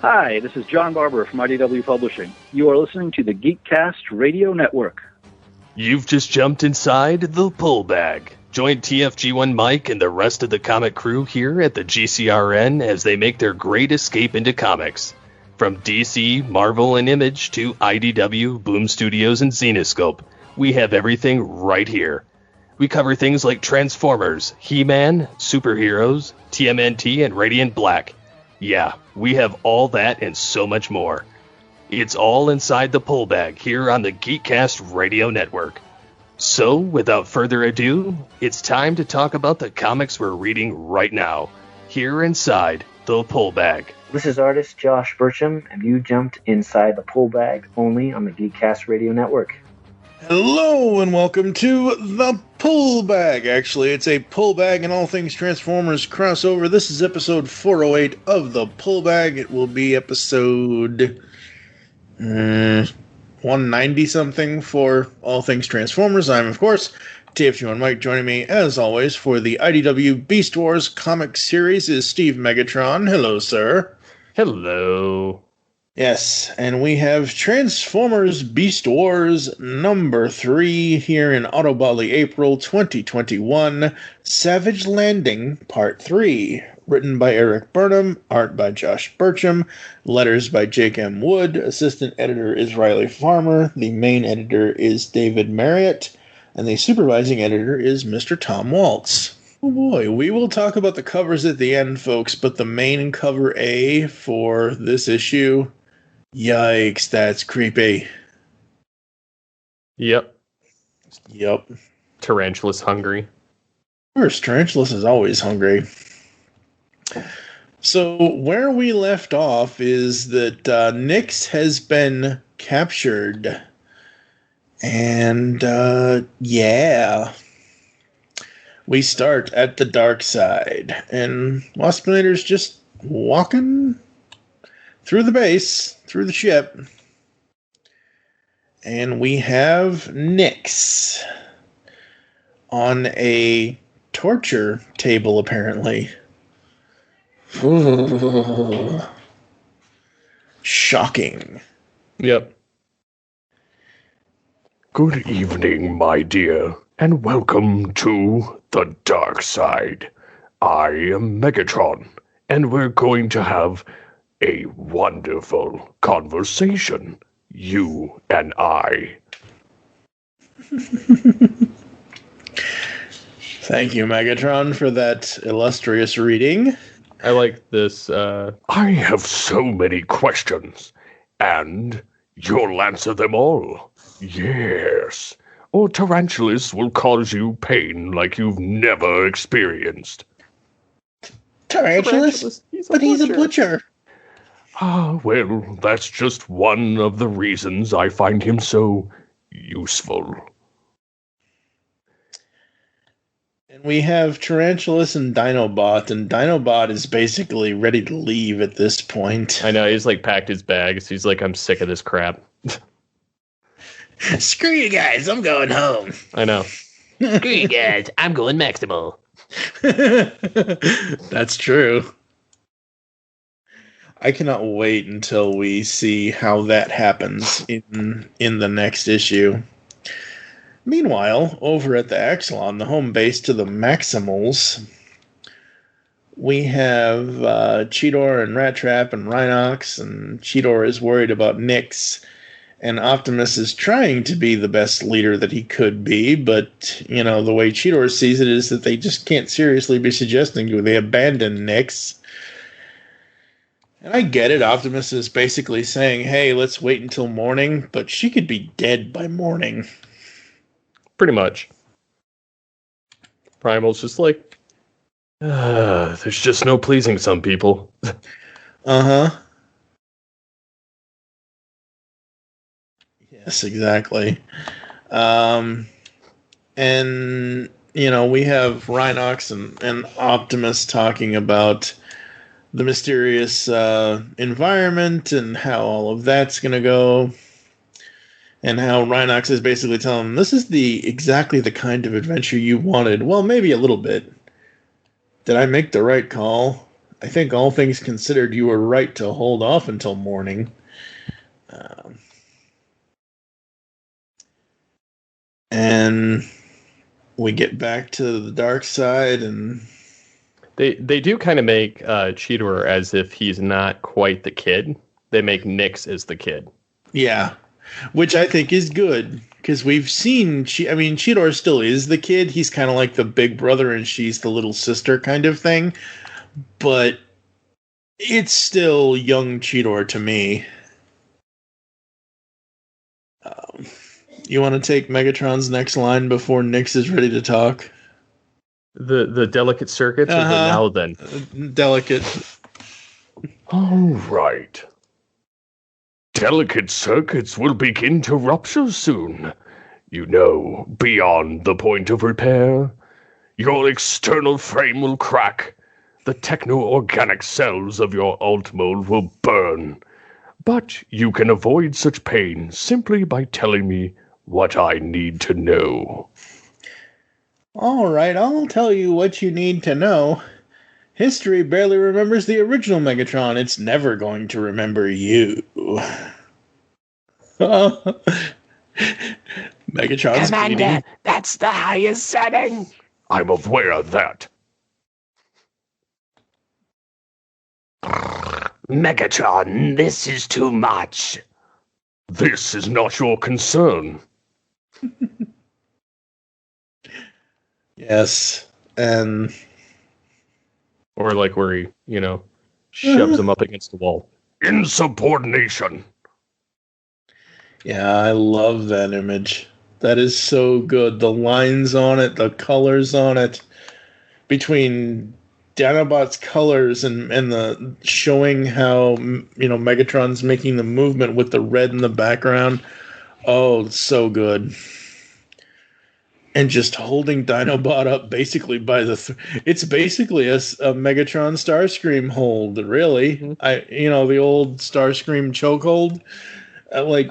Hi, this is John Barber from IDW Publishing. You are listening to the Geekcast Radio Network. You've just jumped inside the pull bag. Join TFG1Mike and the rest of the comic crew here at the GCRN as they make their great escape into comics. From DC, Marvel, and Image to IDW, Boom Studios, and Zenescope, we have everything right here. We cover things like Transformers, He-Man, superheroes, TMNT, and Radiant Black. Yeah, we have all that and so much more. It's all inside the pull bag here on the Geekcast Radio Network. So, without further ado, it's time to talk about the comics we're reading right now, here inside the pull bag. This is artist Josh Burcham, and you jumped inside the pull bag only on the Geekcast Radio Network. Hello and welcome to the Pull Bag. Actually, it's a Pull Bag and all things Transformers crossover. This is episode 408 of the Pull Bag. It will be episode 190 something for all things Transformers. I'm, of course, TFG1Mike. Joining me, as always, for the IDW Beast Wars comic series is Steve Megatron. Hello, sir. Hello. Yes, and we have Transformers Beast Wars number 3 here in AUTOBOTLY April 2021, Savage Landing Part 3, written by Eric Burnham, art by Josh Burcham, letters by Jake M. Wood, assistant editor is Riley Farmer, the main editor is David Marriott, and the supervising editor is Mr. Tom Waltz. Oh boy, we will talk about the covers at the end, folks, but the main cover A for this issue... Yikes, that's creepy. Yep. Tarantula's hungry. Of course, Tarantulus is always hungry. So, where we left off is that Nyx has been captured. And, yeah. We start at the dark side. And Waspinator's just walking through the base, through the ship, and we have Nyx on a torture table, apparently. Shocking. Yep. Good evening, my dear, and welcome to the dark side. I am Megatron, and we're going to have a wonderful conversation, you and I. Thank you, Megatron, for that illustrious reading. I like this. I have so many questions, and you'll answer them all. Yes, or tarantulas will cause you pain like you've never experienced. Tarantulas? But he's a butcher. Ah, well, that's just one of the reasons I find him so useful. And we have Tarantulas and Dinobot, and Dinobot is basically ready to leave at this point. I know, he's like packed his bags. He's like, I'm sick of this crap. Screw you guys, I'm going home. I know. Screw you guys, I'm going Maximal. That's true. I cannot wait until we see how that happens in the next issue. Meanwhile, over at the Axelon, the home base to the Maximals, we have Cheetor and Rat Trap and Rhinox, and Cheetor is worried about Nyx, and Optimus is trying to be the best leader that he could be, but, you know, the way Cheetor sees it is that they just can't seriously be suggesting they abandon Nyx. And I get it, Optimus is basically saying, hey, let's wait until morning, but she could be dead by morning. Pretty much. Primal's just like, there's just no pleasing some people. Uh-huh. Yes, exactly. And, you know, we have Rhinox and Optimus talking about the mysterious environment and how all of that's going to go. And how Rhinox is basically telling him, this is exactly the kind of adventure you wanted. Well, maybe a little bit. Did I make the right call? I think all things considered, you were right to hold off until morning. And we get back to the dark side, and they do kind of make Cheetor as if he's not quite the kid. They make Nyx as the kid. Yeah, which I think is good, because we've seen, Cheetor still is the kid. He's kind of like the big brother, and she's the little sister kind of thing. But it's still young Cheetor to me. You want to take Megatron's next line before Nyx is ready to talk? The delicate circuits or the now then? Delicate. All right. Delicate circuits will begin to rupture soon. You know, beyond the point of repair. Your external frame will crack. The techno-organic cells of your alt mold will burn. But you can avoid such pain simply by telling me what I need to know. All right, I'll tell you what you need to know. History barely remembers the original Megatron. It's never going to remember you. Megatron's Commander, bleeding. that's the highest setting. I'm aware of that. Megatron, this is too much. This is not your concern. Yes, and... Or like where he, shoves him up against the wall. Insubordination. Yeah, I love that image. That is so good. The lines on it, the colors on it, between Dinobot's colors and the showing how Megatron's making the movement with the red in the background. Oh, it's so good. And just holding Dinobot up basically by the it's basically a Megatron Starscream hold, really. Mm-hmm. The old Starscream chokehold.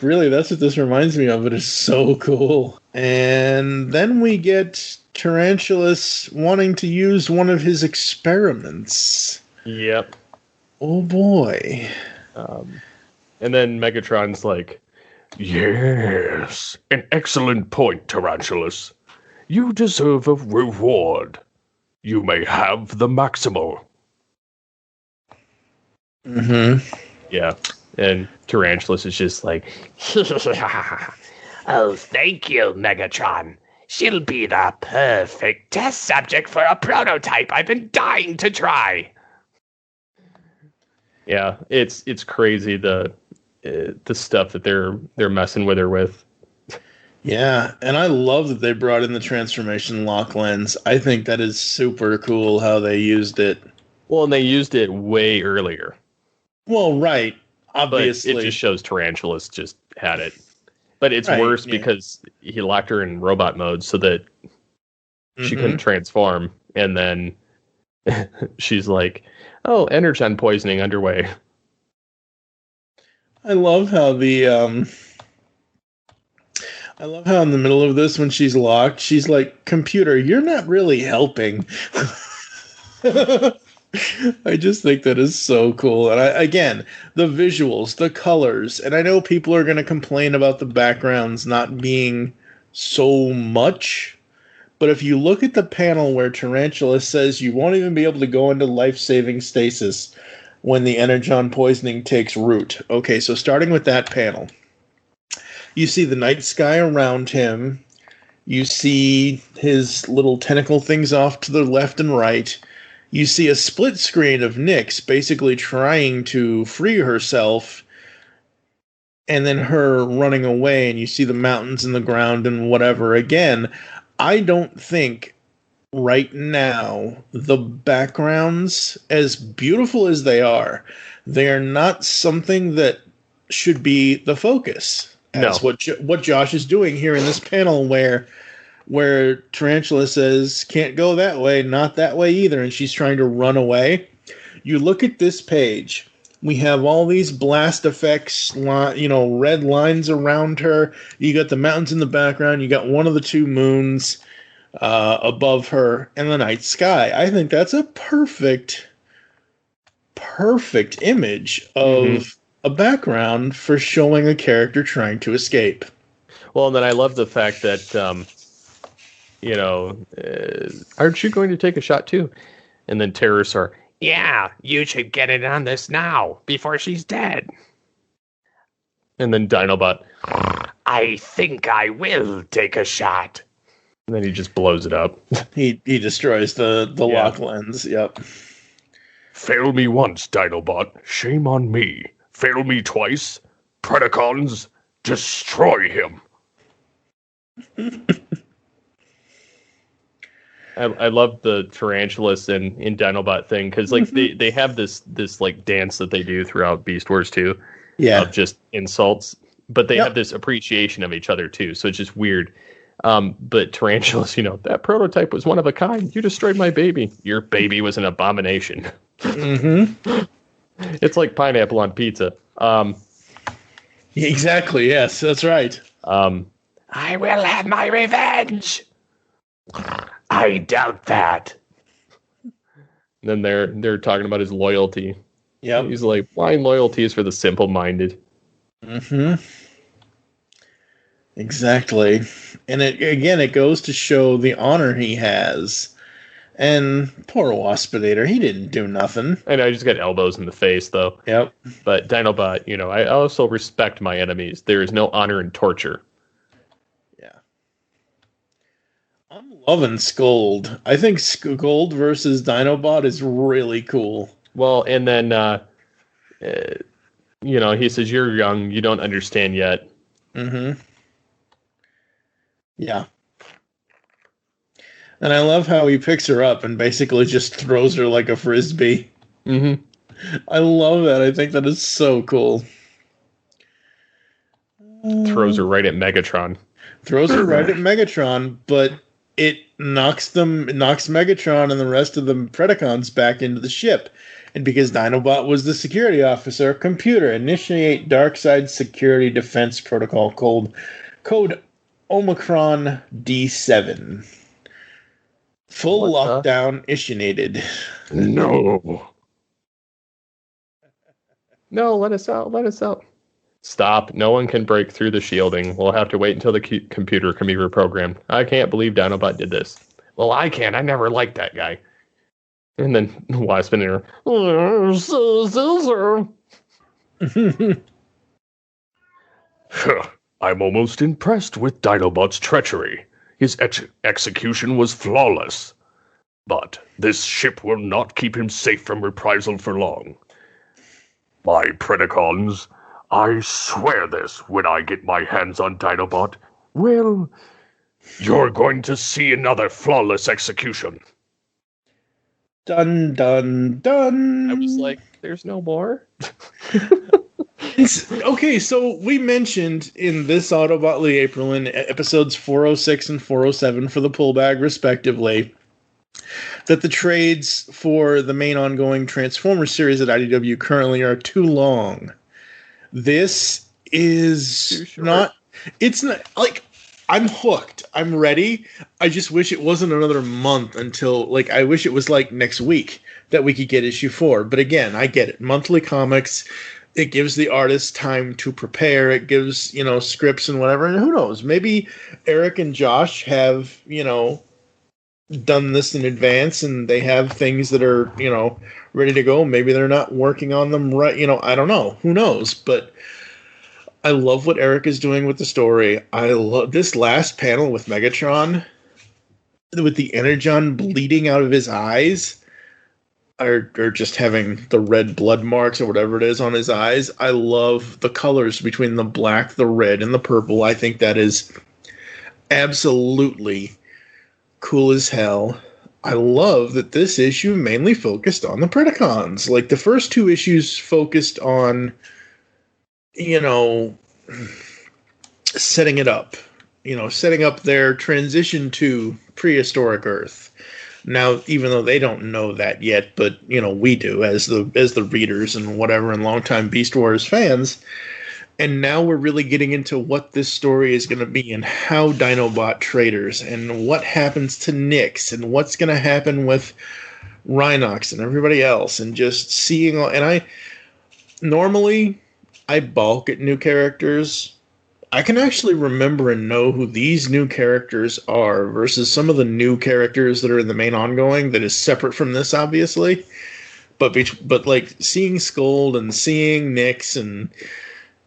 Really, that's what this reminds me of. It is so cool. And then we get Tarantulas wanting to use one of his experiments. Yep. Oh, boy. And then Megatron's like, Yes, an excellent point, Tarantulas. You deserve a reward. You may have the Maximal. Mm-hmm. Yeah. And Tarantulas is just like, Oh, thank you, Megatron. She'll be the perfect test subject for a prototype I've been dying to try. Yeah, it's crazy the stuff that they're messing with her with. Yeah, and I love that they brought in the transformation lock lens. I think that is super cool how they used it. Well, and they used it way earlier. Well, right. Obviously. But it just shows Tarantulas just had it. But it's worse because he locked her in robot mode so that she couldn't transform. And then she's like, oh, energon poisoning underway. I love how in the middle of this, when she's locked, she's like, computer, you're not really helping. I just think that is so cool. And again, the visuals, the colors, and I know people are going to complain about the backgrounds not being so much, but if you look at the panel where Tarantula says you won't even be able to go into life-saving stasis when the energon poisoning takes root. Okay, so starting with that panel, you see the night sky around him, you see his little tentacle things off to the left and right. You see a split screen of Nyx basically trying to free herself, and then her running away, and you see the mountains and the ground and whatever. Again, I don't think right now the backgrounds, as beautiful as they are not something that should be the focus. That's what Josh is doing here in this panel where Tarantula says, can't go that way, not that way either, and she's trying to run away. You look at this page, we have all these blast effects, red lines around her. You got the mountains in the background, you got one of the two moons above her, and the night sky. I think that's a perfect perfect image of a background for showing a character trying to escape. Well, and then I love the fact that, aren't you going to take a shot too? And then terrorists are, Yeah, you should get it on this now, before she's dead. and then Dinobot, I think I will take a shot. and then he just blows it up. He destroys the lock lens. Yep. Fail me once, Dinobot. Shame on me. Fail me twice. Predacons, destroy him. I love the tarantulas in Dinobot thing, because like they have this like dance that they do throughout Beast Wars 2 of just insults, but they have this appreciation of each other too, so it's just weird. But tarantulas, that prototype was one of a kind. You destroyed my baby. Your baby was an abomination. It's like pineapple on pizza. Exactly, yes, that's right. I will have my revenge. I doubt that. And then they're talking about his loyalty. Yep. He's like, blind loyalty is for the simple-minded. Exactly. And it goes to show the honor he has. And poor Waspinator, he didn't do nothing. I know, he just got elbows in the face, though. Yep. But Dinobot, I also respect my enemies. There is no honor in torture. Yeah. I'm loving Scold. I think Scold versus Dinobot is really cool. Well, and then, he says, you're young, you don't understand yet. Yeah. And I love how he picks her up and basically just throws her like a frisbee. I love that. I think that is so cool. Throws her right at Megatron. Throws her right at Megatron, but it knocks Megatron and the rest of the Predacons back into the ship. And because Dinobot was the security officer, computer, initiate Darkseid Security Defense Protocol code Omicron D7. Full lockdown initiated. No. No, let us out. Stop. No one can break through the shielding. We'll have to wait until the computer can be reprogrammed. I can't believe Dinobot did this. Well, I can't. I never liked that guy. And then Waspinator. I'm almost impressed with Dinobot's treachery. His execution was flawless. But this ship will not keep him safe from reprisal for long. My Predacons, I swear this when I get my hands on Dinobot. Well, you're going to see another flawless execution. Dun, dun, dun. I was like, there's no more? Okay, so we mentioned in this Autobotly April in episodes 406 and 407 for the pullbag, respectively, that the trades for the main ongoing Transformers series at IDW currently are too long. This is not... It's not... Like, I'm hooked. I'm ready. I just wish it wasn't another month until... Like, I wish it was, like, next week that we could get issue 4. But again, I get it. Monthly comics... It gives the artist time to prepare. It gives, scripts and whatever. And who knows? Maybe Eric and Josh have, done this in advance and they have things that are, ready to go. Maybe they're not working on them right. I don't know. Who knows? But I love what Eric is doing with the story. I love this last panel with Megatron with the Energon bleeding out of his eyes. Or just having the red blood marks or whatever it is on his eyes. I love the colors between the black, the red, and the purple. I think that is absolutely cool as hell. I love that this issue mainly focused on the Predacons. Like, the first two issues focused on, setting it up. Setting up their transition to prehistoric Earth. Now, even though they don't know that yet, but we do as the readers and whatever, and longtime Beast Wars fans. And now we're really getting into what this story is going to be and how Dinobot traders and what happens to Nyx and what's going to happen with Rhinox and everybody else, and just seeing all, and I balk at new characters. I can actually remember and know who these new characters are versus some of the new characters that are in the main ongoing that is separate from this, obviously. But like seeing Scold and seeing Nyx and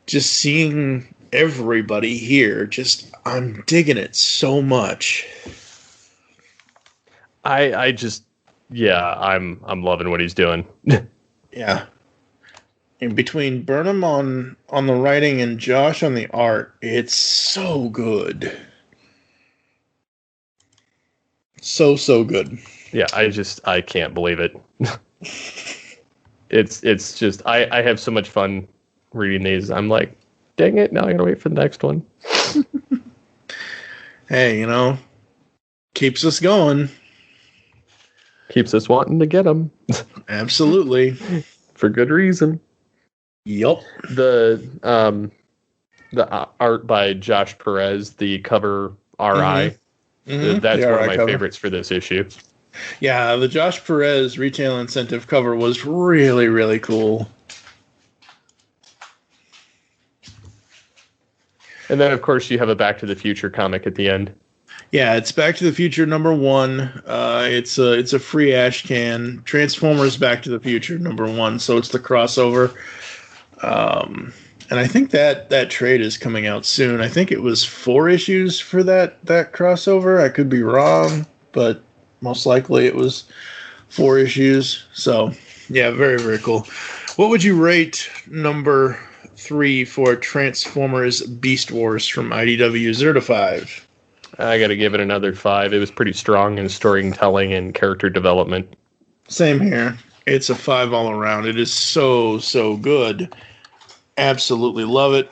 just seeing everybody here, just I'm digging it so much. I'm loving what he's doing. Yeah. And between Burnham on the writing and Josh on the art, it's so good. So good. Yeah, I can't believe it. It's just I have so much fun reading these. I'm like, dang it, now I gotta wait for the next one. Hey, keeps us going. Keeps us wanting to get them. Absolutely. For good reason. Yup. The art by Josh Perez, the cover RI, that's one of my favorites for this issue. Yeah, the Josh Perez retail incentive cover was really, really cool. And then, of course, you have a Back to the Future comic at the end. Yeah, it's Back to the Future #1. It's a free ash can. Transformers Back to the Future #1. So it's the crossover. And I think that trade is coming out soon. I think it was 4 issues for that crossover. I could be wrong, but most likely it was 4 issues. So yeah, very, very cool. What would you rate number 3 for Transformers Beast Wars from IDW 0 to 5? I got to give it another 5. It was pretty strong in storytelling and character development. Same here. It's a 5 all around. It is so good. Absolutely love it.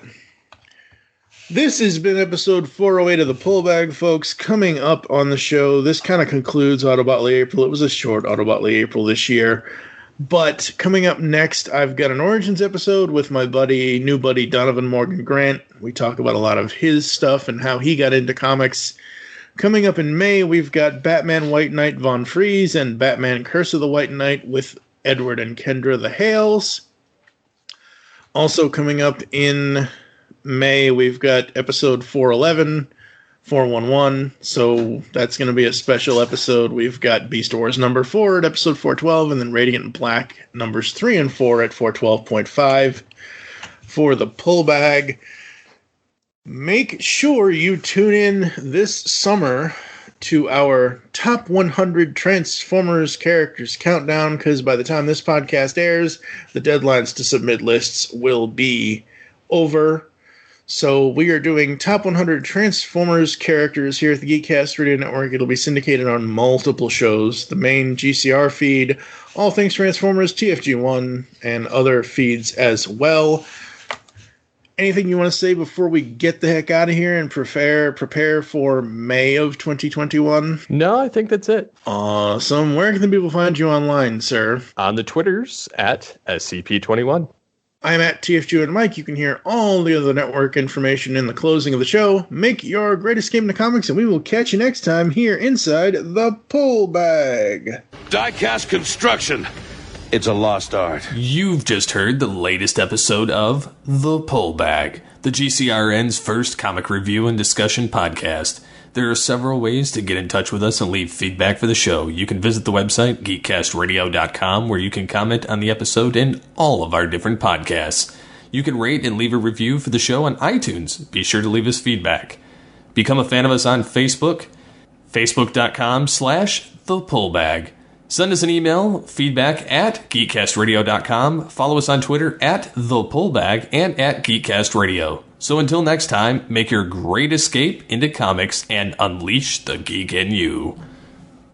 This has been episode 408 of the Pull Bag, folks. Coming up on the show, this kind of concludes Autobotly April. It was a short Autobotly April this year. But coming up next, I've got an Origins episode with my new buddy Donovan Morgan Grant. We talk about a lot of his stuff and how he got into comics. Coming up in May, we've got Batman White Knight Von Freeze and Batman Curse of the White Knight with Edward and Kendra the Hales. Also coming up in May, we've got episode 411, 411. So that's going to be a special episode. We've got Beast Wars number 4 at episode 412, and then Radiant Black numbers 3 and 4 at 412.5 for the Pull Bag. Make sure you tune in this summer to our top 100 Transformers characters countdown, because by the time this podcast airs, the deadlines to submit lists will be over. So we are doing top 100 Transformers characters here at the Geekcast Radio Network. It'll be syndicated on multiple shows, the main GCR feed, All Things Transformers, TFG1, and other feeds as well. Anything you want to say before we get the heck out of here and prepare for May of 2021? No, I think that's it. Awesome. Where can the people find you online, sir? On the Twitters at SCP21. I'm at TFG1Mike. You can hear all the other network information in the closing of the show. Make your great escape into comics, and we will catch you next time here inside the Pull Bag. Diecast construction. It's a lost art. You've just heard the latest episode of The Pull Bag, the GCRN's first comic review and discussion podcast. There are several ways to get in touch with us and leave feedback for the show. You can visit the website, geekcastradio.com, where you can comment on the episode and all of our different podcasts. You can rate and leave a review for the show on iTunes. Be sure to leave us feedback. Become a fan of us on Facebook, facebook.com/thepullbag. Send us an email, feedback at geekcastradio.com. Follow us on Twitter at thepullbag and at geekcastradio. So until next time, make your great escape into comics and unleash the geek in you.